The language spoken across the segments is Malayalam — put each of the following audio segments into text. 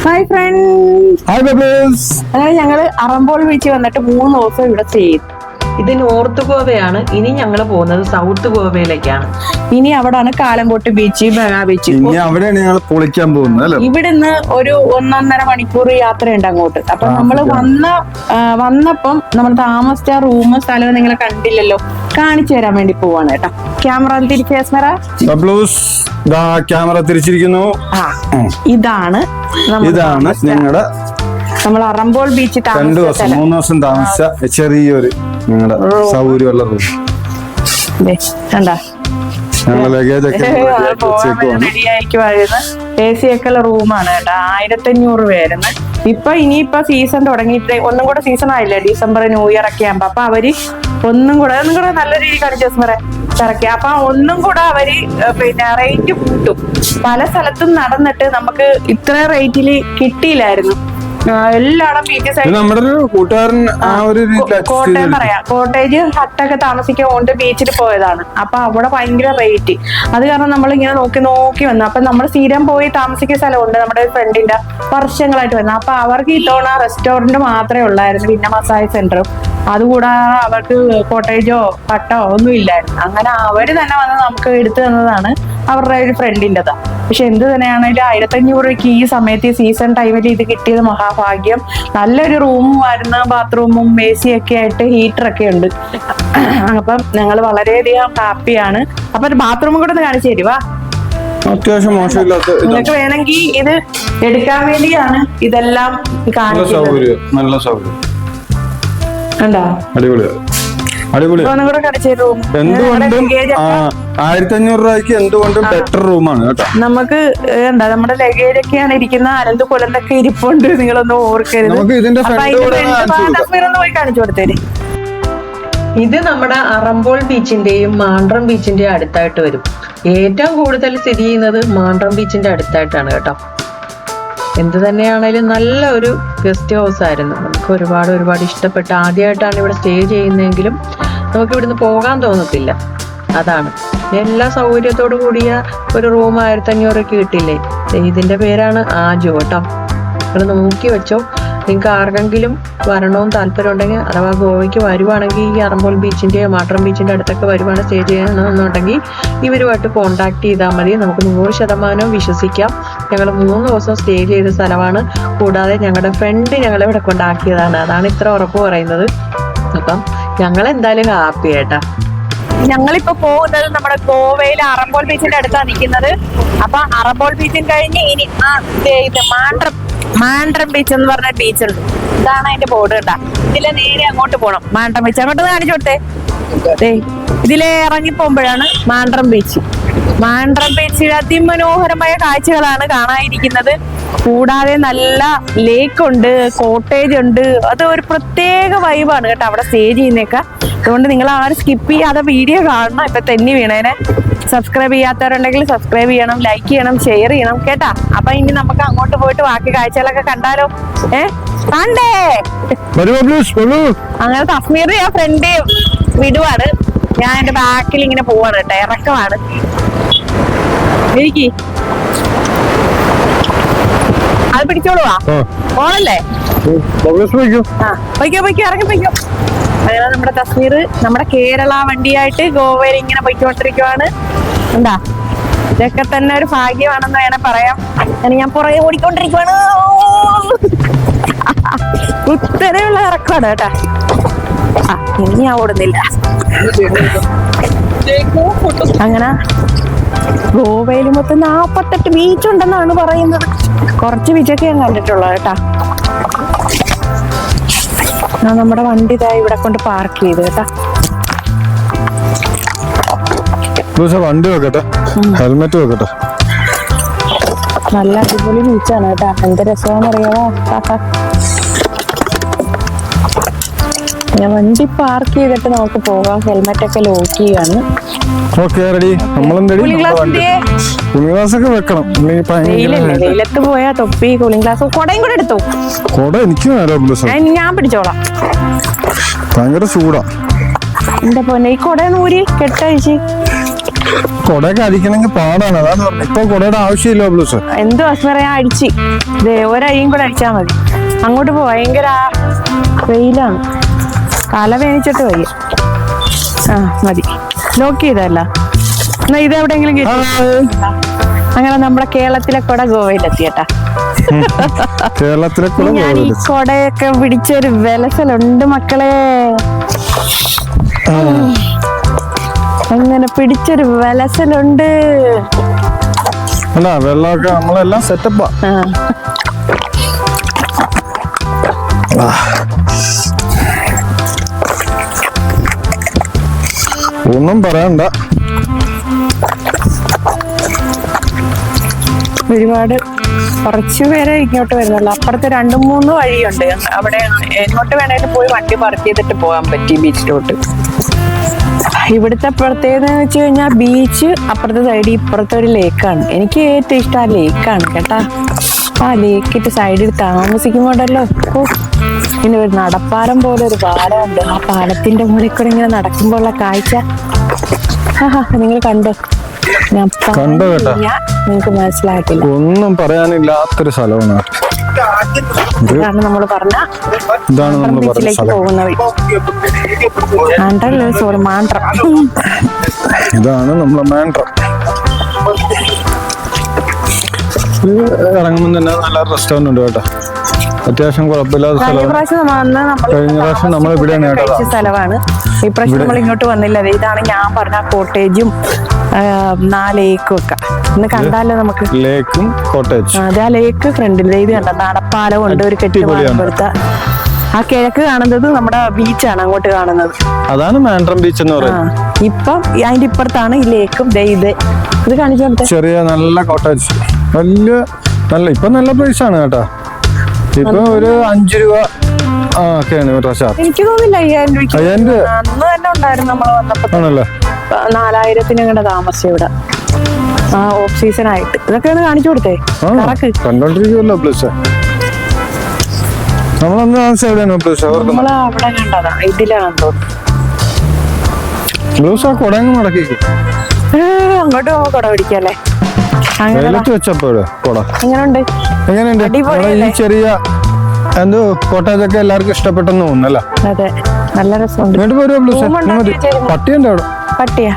Hi friends. ഹായ് ബബ്ബേഴ്സ്. അങ്ങനെ ഞങ്ങള് അറമ്പോൾ ബീച്ച് വന്നിട്ട് 3 ദിവസം ഇവിടെ സ്റ്റേ ചെയ്തു. ഇത് നോർത്ത് ഗോവയാണ്. ഇനി ഞങ്ങൾ പോകുന്നത് സൗത്ത് ഗോവയിലേക്കാണ്. ഇനി അവിടാണ് കാലംകോട്ട് ബീച്ച്, ബഗാ ബീച്ച്. ഇനി അവിടെയാണ് ഞങ്ങൾ പൊളിക്കാൻ പോകുന്നത് അല്ലേ? ഇവിടുന്ന് ഒരു 1.5 മണിക്കൂർ യാത്രയുണ്ട് അങ്ങോട്ട്. അപ്പൊ നമ്മള് വന്നപ്പം നമ്മൾ താമസിച്ച റൂം സ്ഥലവും നിങ്ങളെ കണ്ടില്ലല്ലോ, കാണിച്ചു തരാൻ വേണ്ടി പോവാണ് കേട്ടോ. ക്യാമറ തിരിച്ചേസ്മറ. ബബ്ലൂസ് ക്യാമറ തിരിച്ചിരിക്കുന്നു. ഇതാണ് ഞങ്ങളുടെ നമ്മൾ അറമ്പോൾ ബീച്ച് 2 ദിവസം 3 ദിവസം താമസിച്ച ചെറിയൊരു നിങ്ങളുടെ സൗകര്യമുള്ള റൂം. കണ്ടാ ഞങ്ങളെ ലഗേജ് ഒക്കെ റെഡിയായിരിക്കുവായിരുന്നു. AC ഒക്കെ ഉള്ള റൂമാണ് കേട്ടോ. 1500 രൂപയായിരുന്നു. ഇനിയിപ്പൊ സീസൺ തുടങ്ങിയിട്ട് ഒന്നും കൂടെ സീസൺ ആയില്ലേ, ഡിസംബർ ന്യൂ ഇയർ ഒക്കെ ആകുമ്പോ. അപ്പൊ അവര് ഒന്നും കൂടെ നല്ല രീതിയിൽ കാണിച്ചു ഇറക്കി. അപ്പൊ ഒന്നും കൂടെ അവര് പിന്നെ റേറ്റ് കൂട്ടും. പല സ്ഥലത്തും നടന്നിട്ട് നമുക്ക് ഇത്ര റേറ്റില് കിട്ടിയില്ലായിരുന്നു. എല്ലായിടം ബീച്ച് സൈഡ്. നമ്മുടെ ഒരു കൂട്ടുകാരൻ കോട്ടയം പറയാം, കോട്ടേജ് ഹട്ടൊക്കെ താമസിക്കാൻ കൊണ്ട് ബീച്ചിൽ പോയതാണ്. അപ്പൊ അവിടെ ഭയങ്കര റേറ്റ്. അത് കാരണം നമ്മൾ ഇങ്ങനെ നോക്കി വന്നു. അപ്പൊ നമ്മൾ സ്ഥിരം പോയി താമസിക്കുന്ന സ്ഥലമുണ്ട് നമ്മുടെ ഫ്രണ്ടിന്റെ, വർഷങ്ങളായിട്ട് വന്നു. അപ്പൊ അവർക്ക് ഇത്തവണ റെസ്റ്റോറന്റ് മാത്രമേ ഉള്ളായിരുന്നു, പിന്നെ മസാജ് സെന്ററും. അതുകൂടാതെ അവർക്ക് കോട്ടേജോ ഹട്ടോ ഒന്നും ഇല്ലായിരുന്നു. അങ്ങനെ അവര് തന്നെ വന്ന് നമുക്ക് എടുത്തു തന്നതാണ് അവരുടെ ഒരു ഫ്രണ്ടിൻ്റെതാ. പക്ഷെ എന്ത് തന്നെയാണെങ്കിലും 1500 രൂപയ്ക്ക് ഈ സമയത്ത് സീസൺ ടൈമിൽ ഇത് കിട്ടിയത് മഹാഭാഗ്യം. നല്ലൊരു റൂമും ആയിരുന്നു, ബാത്റൂമും AC ഒക്കെ ആയിട്ട് ഹീറ്ററൊക്കെ ഉണ്ട്. അപ്പം ഞങ്ങൾ വളരെയധികം ഹാപ്പിയാണ്. അപ്പൊ ഒരു ബാത്റൂമും കൂടെ ഒന്ന് കാണിച്ചു തരുവാ. അത്യാവശ്യം മോശമില്ലാത്ത. നിങ്ങൾക്ക് വേണമെങ്കിൽ ഇത് എടുക്കാൻ വേണ്ടിയാണ് ഇതെല്ലാം കാണിച്ചത്. നല്ല സൗകര്യം കണ്ടോ, അടിപൊളി. എന്തുകൊണ്ടും 1500 രൂപയ്ക്ക് എന്തുകൊണ്ടും ബെറ്റർ റൂമാണ് കേട്ടോ. നമുക്ക് എന്താ നമ്മുടെ ലഗേജ് ഒക്കെയാണ് ഇരിക്കുന്ന, അലന്ത് കൊലന്തൊക്കെ ഇരിപ്പുണ്ട്. നിങ്ങളൊന്നും ഓർക്കരുത്. പോയി കാണിച്ചു കൊടുത്തേര്. ഇത് നമ്മുടെ അറമ്പോൾ ബീച്ചിന്റെയും മാണ്ട്രം ബീച്ചിന്റെയും അടുത്തായിട്ട് വരും. ഏറ്റവും കൂടുതൽ സ്ഥിതി ചെയ്യുന്നത് മാണ്ട്രം ബീച്ചിന്റെ അടുത്തായിട്ടാണ് കേട്ടോ. എന്ത് തന്നെയാണേലും നല്ല ഒരു ഗസ്റ്റ് ഹൗസ് ആയിരുന്നു. നമുക്ക് ഒരുപാട് ഇഷ്ടപ്പെട്ട. ആദ്യമായിട്ടാണ് ഇവിടെ സ്റ്റേ ചെയ്യുന്നതെങ്കിലും നമുക്ക് ഇവിടുന്ന് പോകാൻ തോന്നത്തില്ല. അതാണ് എല്ലാ സൗകര്യത്തോടു കൂടിയ ഒരു റൂം 1500 രൂപയ്ക്ക് കിട്ടില്ലേ. ഇതിന്റെ പേരാണ് ആജു കേട്ടോ. ഇവിടെ നോക്കി വെച്ചോ. നിങ്ങൾക്ക് ആർക്കെങ്കിലും വരണമെന്ന് താല്പര്യം ഉണ്ടെങ്കിൽ, അഥവാ ഗോവയ്ക്ക് വരുവാണെങ്കിൽ ഈ അറമ്പോൾ ബീച്ചിന്റെയോ മാട്രം ബീച്ചിന്റെ അടുത്തൊക്കെ വരുവാണ് സ്റ്റേ ചെയ്യണമെന്നുണ്ടെങ്കിൽ ഇവരുമായിട്ട് കോണ്ടാക്ട് ചെയ്താൽ മതി. നമുക്ക് 100% വിശ്വസിക്കാം. ഞങ്ങൾ 3 ദിവസം സ്റ്റേ ചെയ്ത സ്ഥലമാണ്. കൂടാതെ ഞങ്ങളുടെ ഫ്രണ്ട് ഞങ്ങളെ ഇവിടെ കൊണ്ടാക്കിയതാണ്. അതാണ് ഇത്ര ഉറപ്പ് പറയുന്നത്. അപ്പം ഞങ്ങൾ എന്തായാലും ഹാപ്പി ആയിട്ടാ. ഞങ്ങളിപ്പോ പോകുന്നത് നമ്മുടെ ഗോവയിലെ അറമ്പോൾ ബീച്ചിന്റെ അടുത്താണ് നിൽക്കുന്നത്. അപ്പൊ അറമ്പോൾ ബീച്ചും കഴിഞ്ഞ് ഇനി ഇത് മാണ്ട്രം ബീച്ച് എന്ന് പറഞ്ഞ ബീച്ച് ഉണ്ട്. ഇതാണ് അതിന്റെ ബോർഡ് കേട്ടാ. ഇതിലെ നേരെ അങ്ങോട്ട് പോകണം. മാണ്ട്രം ബീച്ച് അങ്ങോട്ട് കാണിച്ചു കൊടുത്തേ. ഇതിലെ ഇറങ്ങി പോകുമ്പോഴാണ് മാണ്ട്രം ബീച്ച്. മാണ്ട്രം ബീച്ചിൽ അതിമനോഹരമായ കാഴ്ചകളാണ് കാണാതിരിക്കുന്നത്. കൂടാതെ നല്ല ലേക്ക് ഉണ്ട്, കോട്ടേജ് ഉണ്ട്. അത് ഒരു പ്രത്യേക വൈബാണ് കേട്ടോ അവിടെ സ്റ്റേ ചെയ്യുന്നേക്ക. അതുകൊണ്ട് നിങ്ങൾ ആരും സ്കിപ്പ് ചെയ്യാതെ വീഡിയോ കാണണം. ഇപ്പൊ തെന്നി വീണേനെ. സബ്സ്ക്രൈബ് ചെയ്യാത്തവരുണ്ടെങ്കിൽ സബ്സ്ക്രൈബ് ചെയ്യണം, ലൈക്ക് ചെയ്യണം, ഷെയർ ചെയ്യണം കേട്ടാ. അപ്പൊ ഇനി നമുക്ക് അങ്ങോട്ട് പോയിട്ട് ബാക്കി കാഴ്ചകളൊക്കെ കണ്ടാലോ? കണ്ടേ. അങ്ങനെ കശ്മീർ ഞാൻ ഫ്രണ്ട് വിടുവാണ്. ഞാൻ എന്റെ ബാക്കിൽ ഇങ്ങനെ പോവാണ് കേട്ടോ. ഇറക്കമാണ് എനിക്ക്. അത് പിടിച്ചോളുവാ പോണല്ലേ? പൊയ്ക്കോ ഇറങ്ങി പൊയ്ക്കോ. അങ്ങനെ നമ്മുടെ തസ്മീർ നമ്മുടെ കേരള വണ്ടിയായിട്ട് ഗോവയിൽ ഇങ്ങനെ പൊയ്ക്കൊണ്ടിരിക്കുവാണ്. എന്താ, ഇതൊക്കെ തന്നെ ഒരു ഭാഗ്യമാണെന്ന് വേണേ പറയാം. ഞാൻ പുറകെ ഓടിക്കൊണ്ടിരിക്കുവാണ്. ഉത്തരവുള്ള ഇറക്കമാണ് കേട്ടാ. ഇനി ഞാൻ ഓടുന്നില്ല. അങ്ങനെ ഗോവയിൽ മൊത്തം 48 ബീച്ച് ഉണ്ടെന്നാണ് പറയുന്നത്. കുറച്ച് ബീച്ചൊക്കെ ഞാൻ കണ്ടിട്ടുള്ളൂ കേട്ടാ. നമ്മുടെ വണ്ടി ഇതായി ഇവിടെ കൊണ്ട് പാർക്ക് ചെയ്ത് കേട്ടാ. വണ്ടി വെക്കട്ടെ, ഹെൽമെറ്റ് വെക്കട്ടെ. നല്ല അടിപൊളി ബീച്ചാണ് കേട്ടാ. എന്ത് രസമാണെന്ന് അറിയാമോ? ഞാൻ വണ്ടി പാർക്ക് ചെയ്തിട്ട് നമുക്ക് പോകാം. ഹെൽമെറ്റ് ഒക്കെ ലോക്ക് ചെയ്യാണ്. വെയിലത്ത് പോയാ തൊപ്പി, കൂളിംഗ് ഗ്ലാസ്, കൊടയും കൂടെ എടുത്തു. ഞാൻ പിടിച്ചോളാം. ഭയങ്കര ചൂടാ എന്റെ പൊന്നെ. ഈ കൊട നൂരി കെട്ടഴിച്ച് കൊടയൊക്കെ അടിക്കണമെങ്കിൽ പാടാണ്, അതാണ് പറഞ്ഞത്. ഇപ്പൊ കൊടയുടെ ആവശ്യമില്ല ബ്ലൂസ്. എന്ത് പറയാ, അടിച്ച് ഒരഴിയും കൂടെ അടിച്ചാ മതി. അങ്ങോട്ട് പോ, ഭയങ്കര വെയിലാണ്, തല വേനിച്ചിട്ട് വയ്യ. ആ മതി, ലോക്ക് ചെയ്തല്ല. എന്നാ ഇത് എവിടെയെങ്കിലും കിട്ടി. അങ്ങനെ നമ്മുടെ കേരളത്തിലെ കൊട ഗോവയിലെത്തിയട്ടാ. കേരളത്തിലെ ഞാൻ ഈ കൊടയൊക്കെ പിടിച്ചൊരു വിലസലുണ്ട് മക്കളെ, അങ്ങനെ പിടിച്ചൊരു വിലസലുണ്ട്. അല്ല വെള്ളമൊക്കെ നമ്മളെല്ലാം സെറ്റപ്പാ. ഒന്നും പറയണ്ട. ഒരുപാട് കുറച്ചു പേരെ ഇങ്ങോട്ട് വരുന്നുള്ളൂ. അപ്പുറത്ത് 2-3 വഴിയുണ്ട്. അവിടെ എങ്ങോട്ട് വേണേലും പോയി വണ്ടി പാർക്ക് ചെയ്തിട്ട് പോകാൻ പറ്റി ബീച്ചിലോട്ട്. ഇവിടുത്തെ പ്രത്യേകത എന്ന് വെച്ച് കഴിഞ്ഞാൽ ബീച്ച് അപ്പുറത്തെ സൈഡിൽ ഇപ്പുറത്തെ ഒരു ലേക്കാണ്. എനിക്ക് ഏറ്റവും ഇഷ്ടം ആ ലേക്കാണ് കേട്ടാ. ആ ലേക്കിട്ട് സൈഡിൽ താമസിക്കുമ്പോണ്ടല്ലോ, പിന്നെ ഒരു നടപ്പാലം പോലെ ഒരു പാലമുണ്ട്. ആ പാലത്തിന്റെ മുകളിൽ കൂടെ ഇങ്ങനെ നടക്കുമ്പോൾ ഉള്ള കാഴ്ച നിങ്ങൾ കണ്ടോ? ഞാൻ കണ്ടോ കേട്ടാ, നിങ്ങൾക്ക് മനസ്സിലായിട്ടില്ല. ഒന്നും പറയാനില്ലാത്തൊരു സ്ഥലമാണ്. ഇതാണ് നമ്മൾ പറഞ്ഞ ബീച്ചിലേക്ക് പോകുന്ന വഴി. മാണ്ട്രം. ഇതാണ് നമ്മളെ മാണ്ട്രം. ഇറങ്ങുമ്പോൾ തന്നെ നല്ല റെസ്റ്റോറന്റ് ഉണ്ട് കേട്ടോ, അത്യാവശ്യം കുഴപ്പമില്ലാത്ത സ്ഥലമാണ്. കഴിഞ്ഞ പ്രാവശ്യം നമ്മൾ ഇവിടെയാണ് കേട്ടോ സ്ഥലമാണ്. ഇപ്രാവശ്യം നമ്മൾ ഇങ്ങോട്ട് വന്നില്ല. ഇതാണ് ഞാൻ പറഞ്ഞ കോട്ടേജും ലേക്കും ഒക്കെ ഇന്ന് കണ്ടാലോ നമുക്ക്. ലേക്കും കോട്ടേജ്. അതെ, ആ ലേക്ക് ഫ്രണ്ടിൽ ഇത് കണ്ട നടപ്പാലം ഉണ്ട്, ഒരു കെട്ടിടം. ആ കിഴക്ക് കാണുന്നത് നമ്മുടെ ബീച്ചാണ്, അങ്ങോട്ട് കാണുന്നത്. അതാണ് മാണ്ട്രം ബീച്ച് എന്ന് പറയുന്നത്. ഇപ്പം അതിന്റെ ഇപ്പുറത്താണ് ഈ ലേക്കും. ഇത് കാണിച്ചോട്ടെ. ചെറിയ നല്ല കോട്ടേജ്, വലിയ നല്ല ഇപ്പൊ നല്ല പ്രൈസ് ആണ് കേട്ടോ. ഇപ്പൊ ഒരു 5 രൂപ ഒക്കെയാണ് ചാർജ്. എനിക്ക് തോന്നില്ല 5000 രൂപ. അന്ന് തന്നെ ഉണ്ടായിരുന്നു നമ്മൾ വന്നപ്പോ. ആണല്ലേ, 4000-ന് അങ്ങോട്ട് താമസിച്ചു ഇവിടെ ഓഫ് സീസൺ ആയിട്ട്. ഇതൊക്കെ ഒന്ന് കാണിച്ചു കൊടുത്തേ. കണ്ടോണ്ടിരിക്കുമല്ലോ പ്ലസ്. നമ്മളന്ന് നമ്മള് അവിടെ കണ്ടതാ, ഇതിലാണെന്ന് തോന്നുന്നു. ബ്ലൂസ് ആ കൊടങ്ങ് മടക്കിക്കും. അങ്ങോട്ട് പോകുമ്പോ കൊട പിടിക്കല്ലേ. എങ്ങനെയുണ്ട് ഈ ചെറിയ എന്തോ കോട്ടേജൊക്കെ എല്ലാവർക്കും ഇഷ്ടപ്പെട്ടെന്ന് തോന്നുന്നല്ലേ? അതെ, നല്ല രസമുണ്ട്. പട്ടിയുണ്ട് അവിടെ. പട്ടിയാ?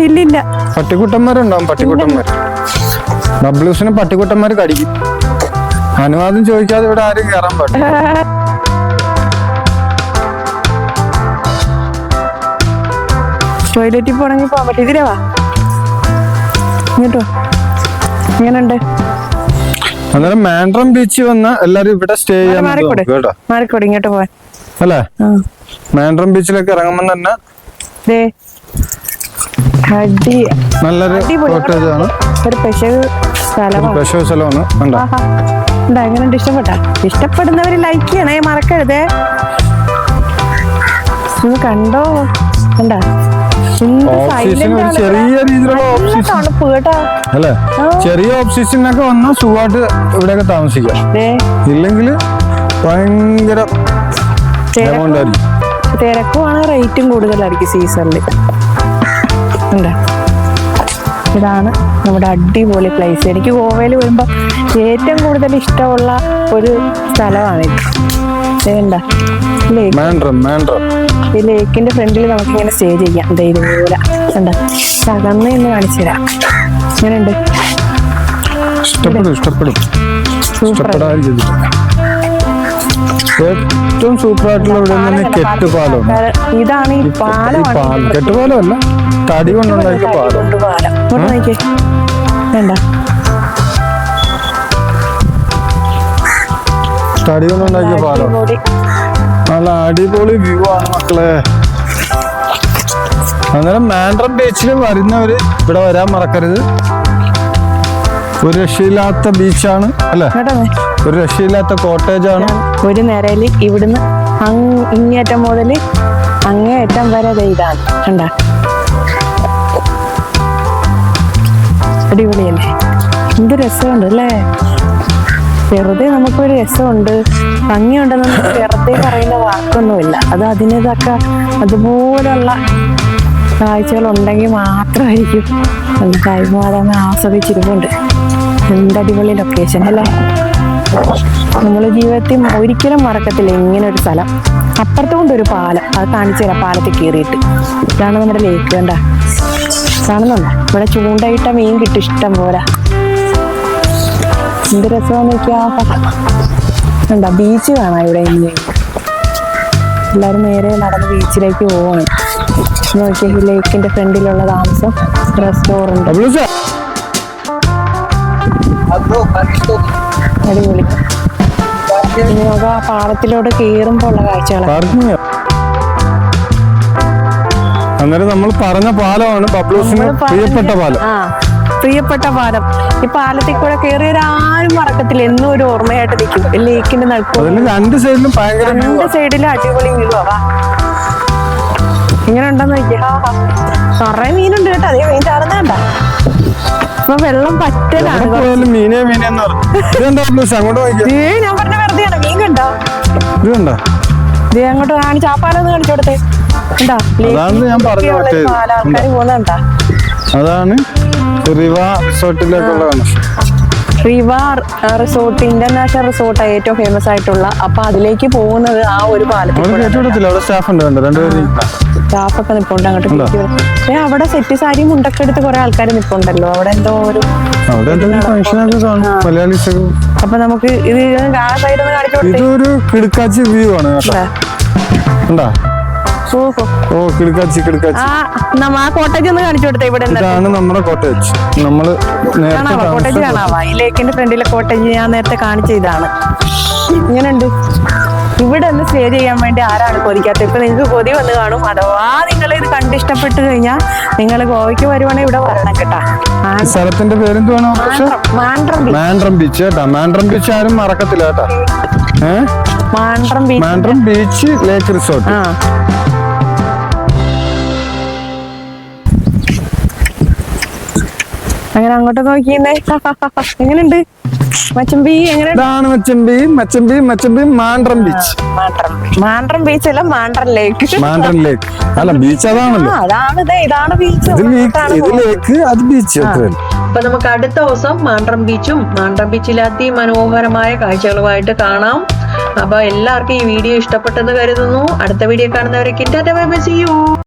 ഇല്ലില്ല. പട്ടിക്കുട്ടന്മാരുണ്ടാവും, പട്ടിക്കുട്ടന്മാർ. ഡബ്ല്യൂസിന് പട്ടിക്കുട്ടന്മാർ കടിക്കും. അനുവാദം ചോദിക്കാതെ ഇവിടെ ആരും കയറാൻ പാടില്ല. ടോയ്ലറ്റിൽ പോണെങ്കിൽ പോകാൻ പറ്റും. ഇതിലേ വാ, ഇങ്ങോട്ടോ. എങ്ങനെയുണ്ട്? അന്നേരം മാണ്ട്രം ബീച്ച് വന്ന എല്ലാരും ഇവിടെ സ്റ്റേ ചെയ്യാൻ കേട്ടോ. മാറിക്കോട്, ഇങ്ങോട്ട് പോവാൻ അല്ലേ? മാണ്ട്രം ബീച്ചിലേക്ക് ഇറങ്ങുമ്പോ തന്നെ നല്ലൊരു കോട്ടേജ് ആണ്, ഒരു സ്പെഷ്യൽ സ്ഥലമാണ്. എങ്ങനെയുണ്ട്? ഇഷ്ടപ്പെട്ട? ഇഷ്ടപ്പെടുന്നവര് ലൈക്ക് ചെയ്യണേ, മറക്കരുതേ. ഒന്ന് കണ്ടോ? കണ്ടാ ചെറിയ രീതിയിലുള്ള അല്ലേ? ചെറിയ ഓഫ് സീസണിനൊക്കെ വന്നാൽ സുഖമായിട്ട് ഇവിടെയൊക്കെ താമസിക്കാം. ഇല്ലെങ്കിൽ ഭയങ്കര തിരക്കുമാണ്, റേറ്റും കൂടുതലായിരിക്കും സീസണിൽ. ഇതാണ് നമ്മുടെ അടിപൊളി പ്ലേസ്. എനിക്ക് ഗോവയിൽ വരുമ്പോ ഏറ്റവും കൂടുതൽ ഇഷ്ടമുള്ള ഒരു സ്ഥലമാണിത്. ഈ ലേക്കിന്റെ ഫ്രണ്ടിൽ നമുക്ക് ഇങ്ങനെ സ്റ്റേ ചെയ്യാം. ഇതുപോലെ തകർന്ന് എന്ന് കാണിച്ചു തരാം. ഇങ്ങനെയുണ്ട്. ഏറ്റവും സൂപ്പർ ആയിട്ടുള്ള കെട്ടുപാലം. ഇതാണ് ഈ പാലം. കെട്ടുപാലമല്ല, തടി കൊണ്ടുണ്ടാക്കിയ പാലം. തടി കൊണ്ടുണ്ടാക്കിയ പാലം. നല്ല അടിപൊളി വ്യൂ ആണ് മക്കളെ. അന്നേരം മാണ്ട്രം ബീച്ചിൽ വരുന്നവര് ഇവിടെ വരാൻ മറക്കരുത്. ഒരു രക്ഷയില്ലാത്ത ബീച്ചാണ് അല്ലെ, ഒരു രക്ഷയില്ലാത്ത കോട്ടേജ് ആണ്. ഒരു നിരയില് ഇവിടുന്ന് ഇങ്ങേറ്റം മുതൽ അങ്ങേയറ്റം വരെ ഇതാണ്. കണ്ടാ അടിപൊളിയല്ലേ? എന്ത് രസമുണ്ട് അല്ലേ? വെറുതെ നമുക്കൊരു രസമുണ്ട്, ഭംഗിയുണ്ടെന്ന് നമുക്ക് വെറുതെ പറയുന്ന വാക്കൊന്നുമില്ല. അത് അതിനേതൊക്കെ അതുപോലുള്ള കാഴ്ചകൾ ഉണ്ടെങ്കിൽ മാത്രമായിരിക്കും കൈമാറാൻ ആസ്വദിച്ചിരിപ്പുണ്ട്. എന്തടിപൊളി ലൊക്കേഷൻ അല്ലേ. നമ്മൾ ജീവിതത്തിൽ ഒരിക്കലും മറക്കത്തില്ല ഇങ്ങനെ ഒരു സ്ഥലം. അപ്പുറത്തുകൊണ്ട് ഒരു പാലം, അത് കാണിച്ചു തരാം. പാലത്തിൽ കയറിയിട്ട് ഇതാണ് നമ്മുടെ ലേക്ക്. കണ്ട കാണുന്നുണ്ടോ? ഇവിടെ ചൂണ്ടയിട്ട മീൻ കിട്ടും ഇഷ്ടം പോലെ. എന്ത് രസമാന്ന് നോക്കിയാ. എന്താ ബീച്ച് കാണാം ഇവിടെ. എല്ലാവരും നേരെ നടന്ന് ബീച്ചിലേക്ക് പോവാണ്. നോക്കിയ ഈ ലേക്കിന്റെ ഫ്രണ്ടിലുള്ള താമസം റെസ്റ്റോറന്റ്. അടിപൊളി. ഇനി നമുക്ക് ആ പാലത്തിലോട്ട് കേറുമ്പോ ഉള്ള കാഴ്ചകളാണ്. അന്നേരം നമ്മൾ പറഞ്ഞ പാലമാണ് ബബ്ലൂസിന് പ്രിയപ്പെട്ട പാലം. ആ, പ്രിയപ്പെട്ട പാലം. ഈ പാലത്തിൽ കൂടെ കയറിയൊരാരും മറക്കത്തില്ല. എന്നും ഒരു ഓർമ്മയായിട്ട് നിൽക്കും. ലേക്കിന്റെ നടുക്ക് രണ്ട് സൈഡിലും ഭയങ്കര രണ്ട് സൈഡിലും അടിപൊളി വ്യൂ ആവാ. ഇങ്ങനെ ഉണ്ടെന്ന് നോക്കിയാ നിറയെ മീനുണ്ട് കേട്ടോ. അതേ മീൻ ചാടുന്നണ്ട. അപ്പൊ വെള്ളം പറ്റലാണ്. മീനെ മീനെന്ന് അങ്ങോട്ട് ഞാൻ പറഞ്ഞ വെറുതെയാണ്. മീൻ കണ്ടോ? ഇത് കണ്ടോ? ഇത് അങ്ങോട്ട് കാണിച്ച് ആ പാലം ഒന്ന് കാണിച്ചു കൊടുത്തേ. കണ്ടോ? ആൾക്കാർ പോകുന്നുണ്ടാ. അതാണ് റിവ റിസോർട്ടിലേക്കുള്ള കണക്ഷൻ. റിവ റിസോർട്ട് ഇന്റർനാഷണൽ റിസോർട്ടാണ് ഏറ്റവും ഫേമസ് ആയിട്ടുള്ള. അപ്പൊ അതിലേക്ക് പോകുന്നത് ആ ഒരു പാലത്തിൽ. സ്റ്റാഫ് ഉണ്ട്, രണ്ടുപേരും സ്റ്റാഫൊക്കെ നിപ്പുണ്ട്. അങ്ങോട്ട് അവിടെ സെറ്റ് സാരി മുണ്ടൊക്കെ എടുത്ത് കുറെ ആൾക്കാർ നിപ്പുണ്ടല്ലോ. അവിടെ എന്തോ ഒരു അപ്പൊ നമുക്ക് ഇത് ആ സൈഡിൽ നിന്ന് കാണിച്ചു കൊടുത്തേ. ഇതൊരു കിടക്കാച്ചി വ്യൂ ആണ്. ഓ കിടക്കാച്ചി കിടക്കാച്ചി. ആ കോട്ടേജ് ഒന്ന് കാണിച്ചു കൊടുത്തേ. ഇവിടെ ഇതാണ് നമ്മുടെ കോട്ടേജ്. നമ്മള് കോട്ടേജ് കാണാവാ. ഈ ലേക്കിന്റെ ഫ്രണ്ടിലെ കോട്ടേജ് ഞാൻ നേരത്തെ കാണിച്ച ഇതാണ്. ഇങ്ങനെയുണ്ട്. ഇവിടെ ഒന്ന് സ്റ്റേ ചെയ്യാൻ വേണ്ടി ആരാണ് കൊതിക്കാത്തത്? ഇപ്പൊ നിങ്ങൾക്ക് കൊതി വന്ന് കാണും. അഥവാ നിങ്ങൾ ഇത് കണ്ടിഷ്ടപ്പെട്ട് കഴിഞ്ഞാൽ നിങ്ങൾ ഗോവയ്ക്ക് വരുവാണെങ്കിൽ ഇവിടെ വരണം കേട്ടാ. സ്ഥലത്തിന്റെ പേരെന്തുവാണ്? മാൻഡ്രം ബീച്ച് കേട്ടാ. മാൻഡ്രം ബീച്ച് ആരും മറക്കത്തില്ല കേട്ടാ. മാൻഡ്രം ബീച്ച് ലേക്ക് റിസോർട്ട്. അങ്ങനെ അങ്ങോട്ട് നോക്കിയേ. എങ്ങനെയുണ്ട് മച്ചമ്പി? ഇതാണ് മച്ചമ്പി മാൻഡ്രം ബീച്ച്. മാൻഡ്രം ബീച്ച് അല്ല, മാൻഡ്രം ലേക്ക്. അല്ല ബീച്ച് അതാണല്ലോ. ഇതാണ് ബീച്ച്. ഇത് ലേക്ക്, അത് ബീച്ച്. അപ്പൊ നമുക്ക് അടുത്ത ദിവസം മാൻഡ്രം ബീച്ചും മാൻഡ്രം ബീച്ചിലെ അതിമനോഹരമായ കാഴ്ചകളുമായിട്ട് കാണാം. അപ്പൊ എല്ലാവർക്കും ഈ വീഡിയോ ഇഷ്ടപ്പെട്ടെന്ന് കരുതുന്നു. അടുത്ത വീഡിയോ കാണുന്നവരെ കിട്ടാറ്റ ബൈ ബൈ, സീ യു.